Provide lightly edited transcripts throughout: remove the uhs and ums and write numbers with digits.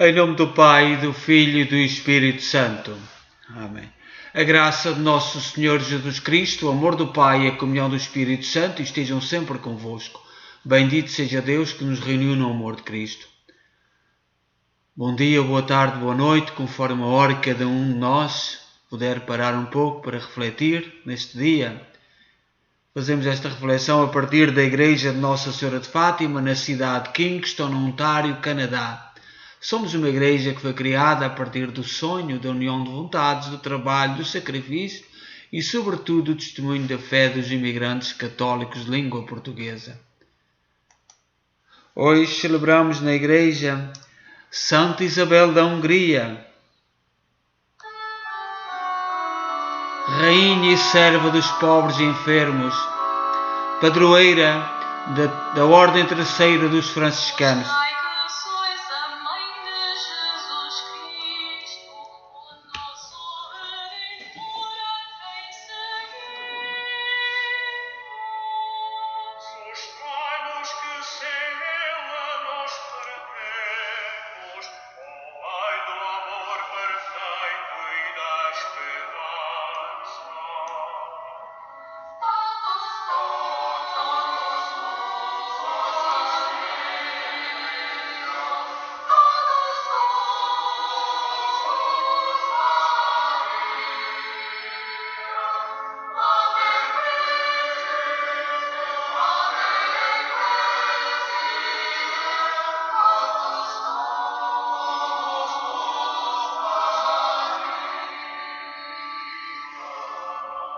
Em nome do Pai, do Filho e do Espírito Santo. Amém. A graça de nosso Senhor Jesus Cristo, o amor do Pai e a comunhão do Espírito Santo estejam sempre convosco. Bendito seja Deus que nos reuniu no amor de Cristo. Bom dia, boa tarde, boa noite, conforme a hora que cada um de nós puder parar um pouco para refletir neste dia. Fazemos esta reflexão a partir da Igreja de Nossa Senhora de Fátima, na cidade de Kingston, no Ontário, Canadá. Somos uma igreja que foi criada a partir do sonho, da união de vontades, do trabalho, do sacrifício e, sobretudo, do testemunho da fé dos imigrantes católicos de língua portuguesa. Hoje celebramos na igreja Santa Isabel da Hungria, rainha e serva dos pobres e enfermos, padroeira da Ordem Terceira dos Franciscanos.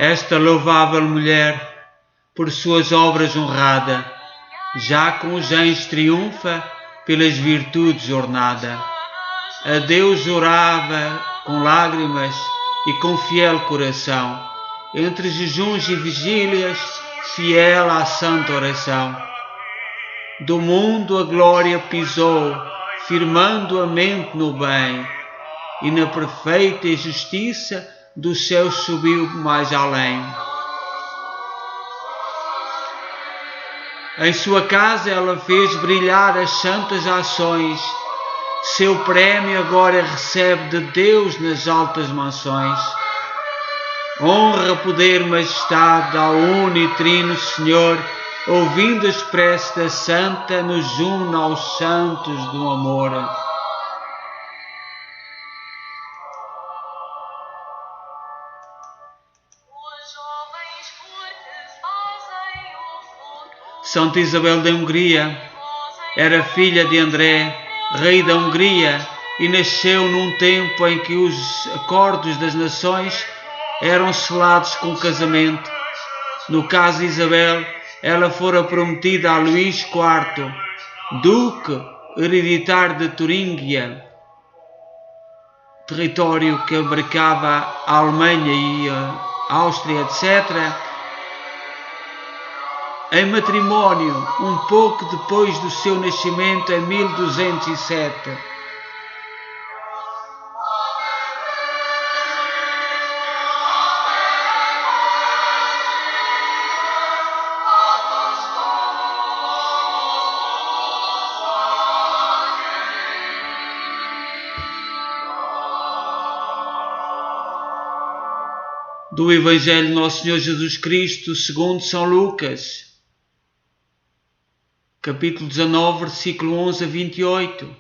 Esta louvável mulher, por suas obras honrada, já com os anjos triunfa, pelas virtudes ornada. A Deus orava com lágrimas e com fiel coração, entre jejuns e vigílias, fiel à santa oração. Do mundo a glória pisou, firmando a mente no bem, e na perfeita justiça dos céus subiu mais além. Em sua casa ela fez brilhar as santas ações. Seu prémio agora recebe de Deus nas altas mansões. Honra, poder, majestade ao unitrino Senhor, ouvindo as preces da Santa, nos une aos santos do amor. Santa Isabel da Hungria era filha de André, rei da Hungria, e nasceu num tempo em que os acordos das nações eram selados com casamento. No caso de Isabel, ela fora prometida a Luís IV, duque hereditário de Turingia, território que abarcava a Alemanha e a Áustria, etc., em matrimónio, um pouco depois do seu nascimento, em 1207. Do Evangelho de Nosso Senhor Jesus Cristo, segundo São Lucas, capítulo 19, versículo 11 a 28.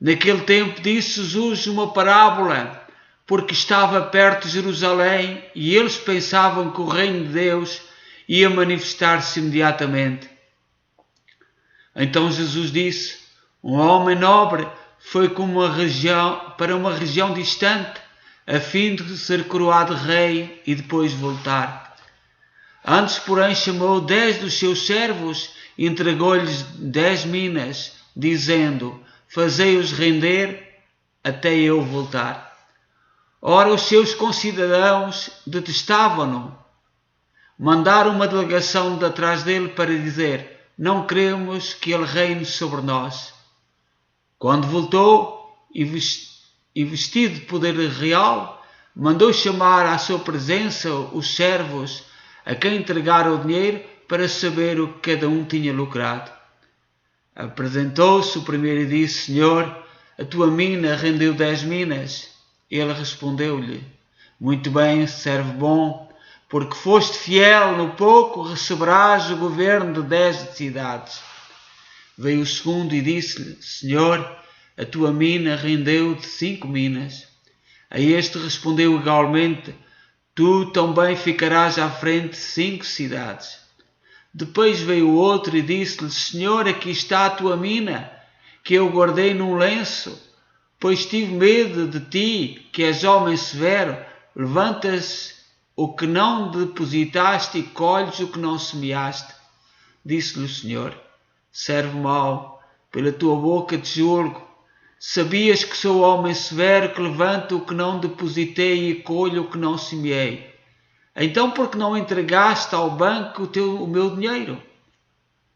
Naquele tempo disse Jesus uma parábola, porque estava perto de Jerusalém e eles pensavam que o reino de Deus ia manifestar-se imediatamente. Então Jesus disse: um homem nobre foi para uma região distante, a fim de ser coroado rei e depois voltar. Antes, porém, chamou 10 dos seus servos e entregou-lhes 10 minas, dizendo: fazei-os render até eu voltar. Ora, os seus concidadãos detestavam-no. Mandaram uma delegação de atrás dele para dizer: não queremos que ele reine sobre nós. Quando voltou e vestido de poder real, mandou chamar à sua presença os servos a quem entregaram o dinheiro para saber o que cada um tinha lucrado. Apresentou-se o primeiro e disse: Senhor, a tua mina rendeu 10 minas. Ele respondeu-lhe: muito bem, servo bom, porque foste fiel no pouco, receberás o governo de 10 cidades. Veio o segundo e disse-lhe: Senhor, a tua mina rendeu-te 5 minas. A este respondeu igualmente: tu também ficarás à frente de 5 cidades. Depois veio o outro e disse-lhe: Senhor, aqui está a tua mina, que eu guardei num lenço, pois tive medo de ti, que és homem severo, levantas o que não depositaste e colhes o que não semeaste. Disse-lhe o Senhor: servo mau, pela tua boca te julgo. Sabias que sou homem severo, que levanto o que não depositei e colho o que não semeei. Então por que não entregaste ao banco o meu dinheiro?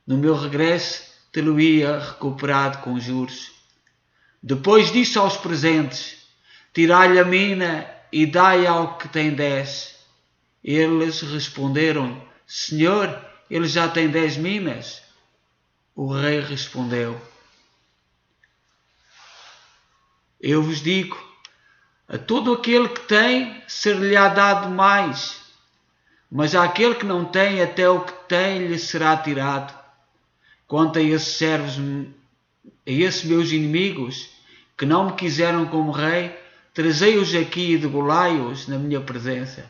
No meu regresso te-lo-ia recuperado com juros. Depois disse aos presentes: tirai-lhe a mina e dai ao que tem 10. Eles responderam: Senhor, ele já tem 10 minas. O rei respondeu: eu vos digo, a todo aquele que tem, ser-lhe-á dado mais, mas àquele que não tem, até o que tem lhe será tirado. Quanto a esses servos, a esses meus inimigos, que não me quiseram como rei, trazei-os aqui e degolai-os na minha presença.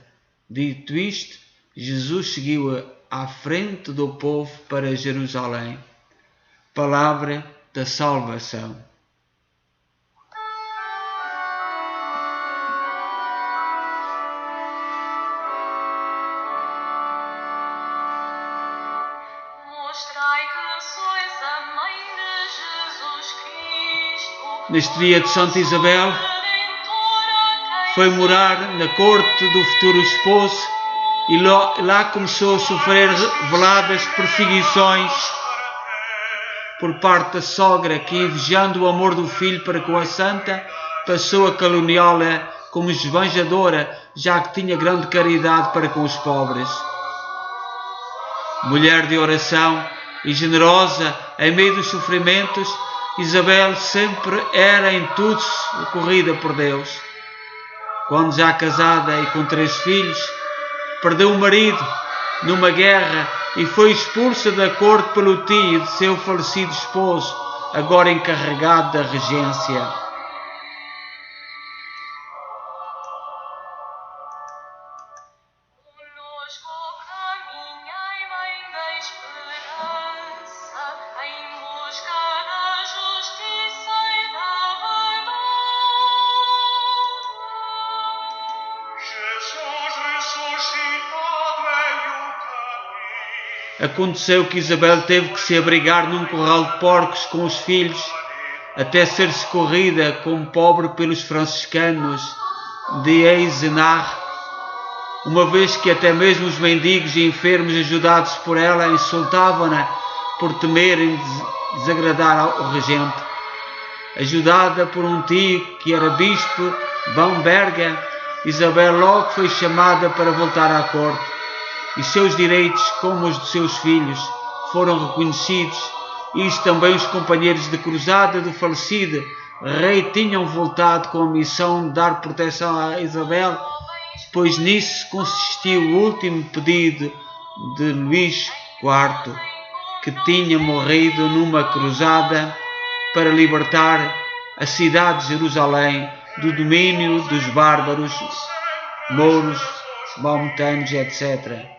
Dito isto, Jesus seguiu à frente do povo para Jerusalém. Palavra da salvação. Neste dia de Santa Isabel, foi morar na corte do futuro esposo e lá começou a sofrer reveladas perseguições por parte da sogra, que, invejando o amor do filho para com a santa, passou a caluniá-la como esbanjadora, já que tinha grande caridade para com os pobres. Mulher de oração e generosa em meio dos sofrimentos, Isabel sempre era em tudo socorrida por Deus. Quando já casada e com 3 filhos, perdeu o marido numa guerra e foi expulsa da corte pelo tio de seu falecido esposo, agora encarregado da regência. Aconteceu que Isabel teve que se abrigar num corral de porcos com os filhos, até ser socorrida como pobre pelos franciscanos de Eisenach, uma vez que até mesmo os mendigos e enfermos ajudados por ela insultavam-na por temerem desagradar ao regente. Ajudada por um tio que era bispo Bamberga, Isabel logo foi chamada para voltar à corte, e seus direitos, como os de seus filhos, foram reconhecidos. Isto também os companheiros de cruzada do falecido rei tinham voltado com a missão de dar proteção a Isabel, pois nisso consistiu o último pedido de Luís IV, que tinha morrido numa cruzada para libertar a cidade de Jerusalém do domínio dos bárbaros, mouros, maometanos, etc.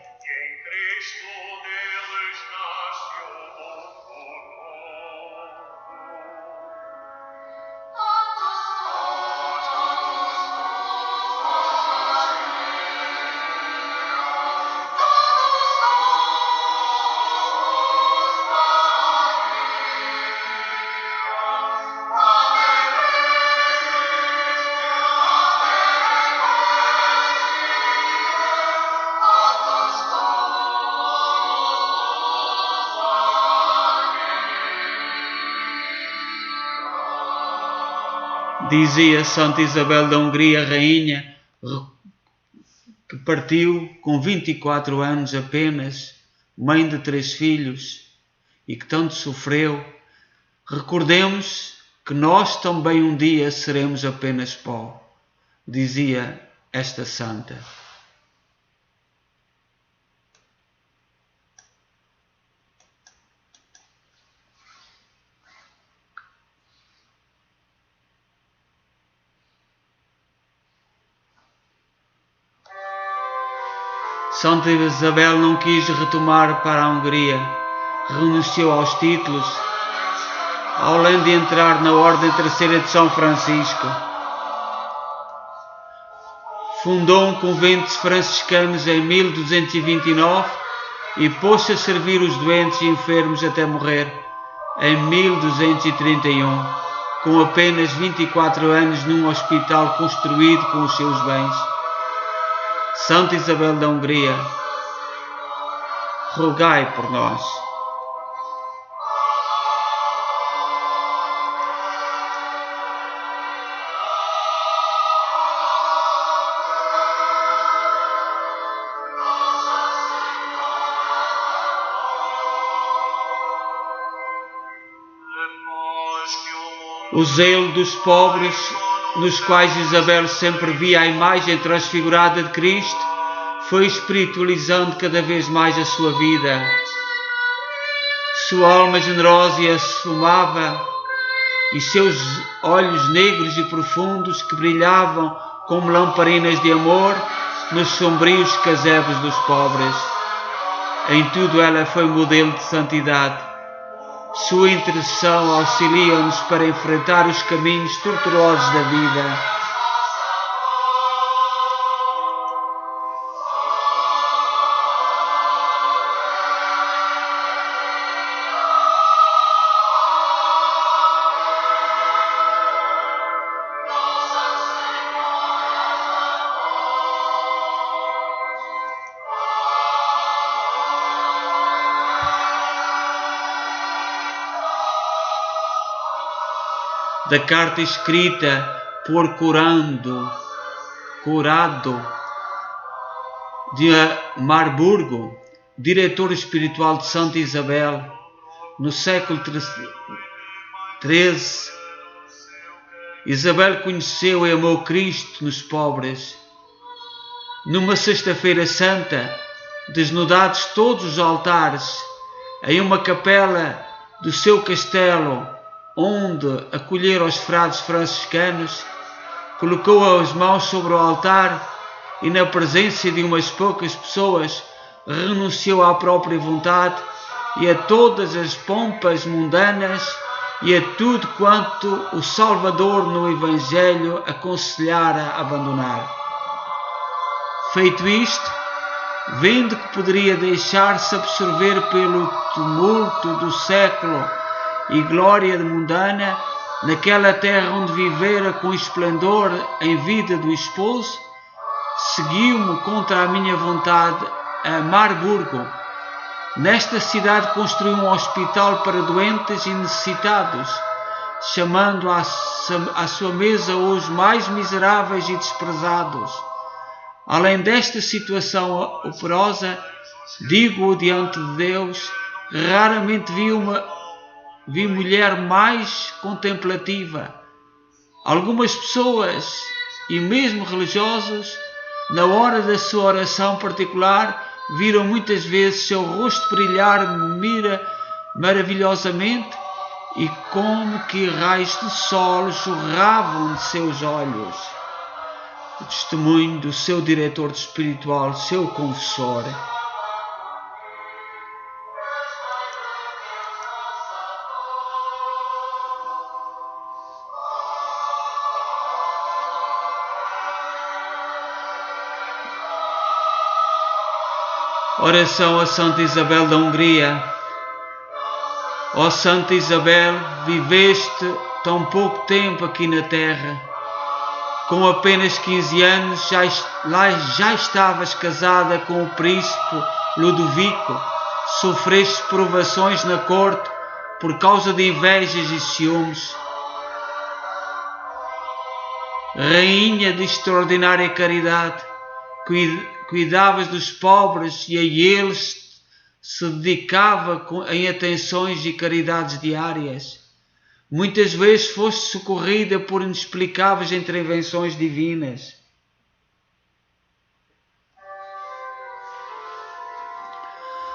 Dizia Santa Isabel da Hungria, rainha, que partiu com 24 anos apenas, mãe de 3 filhos, e que tanto sofreu. Recordemos que nós também um dia seremos apenas pó, dizia esta santa. Santa Isabel não quis retomar para a Hungria, renunciou aos títulos, além de entrar na Ordem Terceira de São Francisco. Fundou um convento de franciscanos em 1229 e pôs-se a servir os doentes e enfermos até morrer em 1231, com apenas 24 anos num hospital construído com os seus bens. Santa Isabel da Hungria, rogai por nós. O zelo dos pobres, nos quais Isabel sempre via a imagem transfigurada de Cristo, foi espiritualizando cada vez mais a sua vida. Sua alma generosa e assumava, e seus olhos negros e profundos que brilhavam como lamparinas de amor nos sombrios casebres dos pobres. Em tudo ela foi modelo de santidade. Sua intercessão auxilia-nos para enfrentar os caminhos tortuosos da vida. Da carta escrita por Curado de Marburgo, diretor espiritual de Santa Isabel, no século XIII, Isabel conheceu e amou Cristo nos pobres. Numa sexta-feira santa, desnudados todos os altares, em uma capela do seu castelo, onde acolhera os frades franciscanos, colocou as mãos sobre o altar e, na presença de umas poucas pessoas, renunciou à própria vontade e a todas as pompas mundanas e a tudo quanto o Salvador no Evangelho aconselhara abandonar. Feito isto, vendo que poderia deixar-se absorver pelo tumulto do século e glória mundana, naquela terra onde vivera com esplendor em vida do esposo, seguiu-me contra a minha vontade a Marburgo. Nesta cidade construiu um hospital para doentes e necessitados, chamando à sua mesa os mais miseráveis e desprezados. Além desta situação operosa, digo-o diante de Deus, raramente vi mulher mais contemplativa. Algumas pessoas, e mesmo religiosos, na hora da sua oração particular, viram muitas vezes seu rosto brilhar maravilhosamente e como que raios de sol jorravam de seus olhos. O testemunho do seu diretor espiritual, seu confessor. Oração a Santa Isabel da Hungria. Ó Santa Isabel, viveste tão pouco tempo aqui na terra. Com apenas 15 anos já estavas casada com o príncipe Ludovico. Sofreste provações na corte por causa de invejas e ciúmes. Rainha de extraordinária caridade, cuidavas dos pobres e a eles se dedicava em atenções e caridades diárias. Muitas vezes foste socorrida por inexplicáveis intervenções divinas.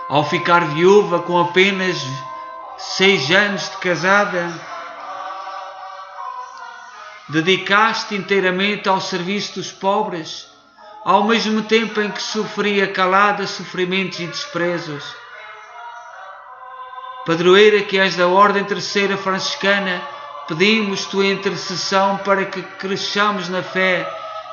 Ao ficar viúva com apenas 6 anos de casada, dedicaste inteiramente ao serviço dos pobres, ao mesmo tempo em que sofria calada sofrimentos e desprezos. Padroeira que és da Ordem Terceira Franciscana, pedimos tua intercessão para que cresçamos na fé,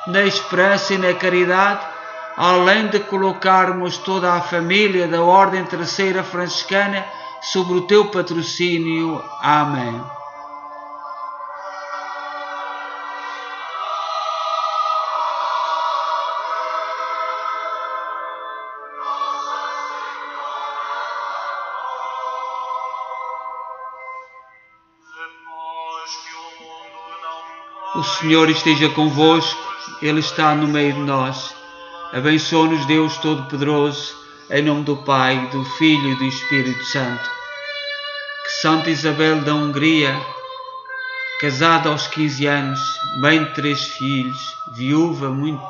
na esperança e na caridade, além de colocarmos toda a família da Ordem Terceira Franciscana sobre o teu patrocínio. Amém. O Senhor esteja convosco, Ele está no meio de nós. Abençoe-nos Deus Todo-Poderoso, em nome do Pai, do Filho e do Espírito Santo. Que Santa Isabel da Hungria, casada aos 15 anos, mãe de 3 filhos, viúva muito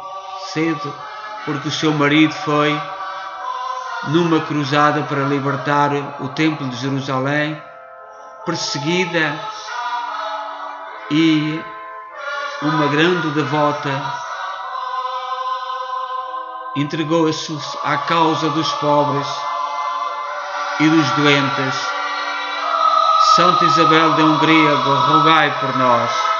cedo, porque o seu marido foi numa cruzada para libertar o Templo de Jerusalém, perseguida e uma grande devota, entregou-se à causa dos pobres e dos doentes. Santa Isabel da Hungria, rogai por nós.